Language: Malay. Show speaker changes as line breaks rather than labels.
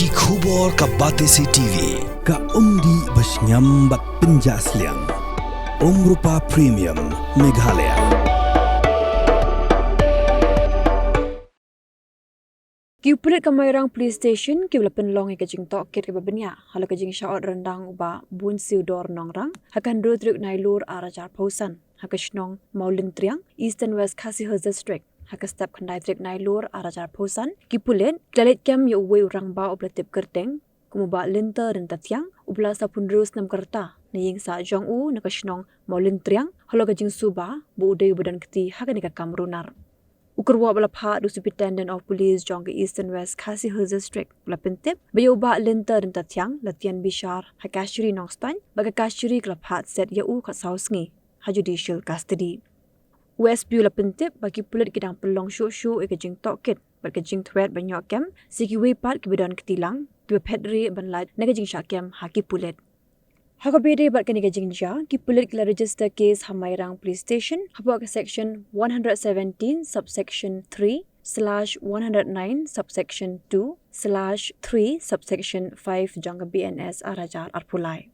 Ki khubor ka Batesi TV.
Ka umdi basnyam bak penjasliang. Rupa Premium Meghalaya.
Pulit Kamairang Police Station ki belapen long ke jing toket ke babenya hala ke Jingshah Ryndang uba bun siu dor nongrang hakan dro truk nailur arajar pausan hakashnong Mawlyntriang East and West Khasi Hills District haka step khandai truk nailur arajar pausan ki pulit dalit kem yo we Rangbah oblatip kerteng kumuba linter dan tatyang ubla sapun rus nam kerta na Jingshah jong u nakashnong Mawlyntriang hala ke jing suba bu udai badan keti hakan ka kamrunar Ukurwa balapha du Superintendent of Police Jong East and West Khasi Hills District balapentip bayoba linter dan tatyang latian bishar hakashuri nongstan baga kashuri klaphat set ya u khasausngi ha judicial custody West Bu lapentip bagi pulit kidang pelong shu e kejing tokit bagi jing Thwet banyak kem si Kiwei pat kebidan ketilang ki pedri banlat na Jingshah kem haki pulit Hakabede bat kani Jingshah ki pulit kila register case Kamairang Police Station haba ke section 117 subsection 3/109 subsection 2/3 subsection 5 jangka BNS arajar arpulai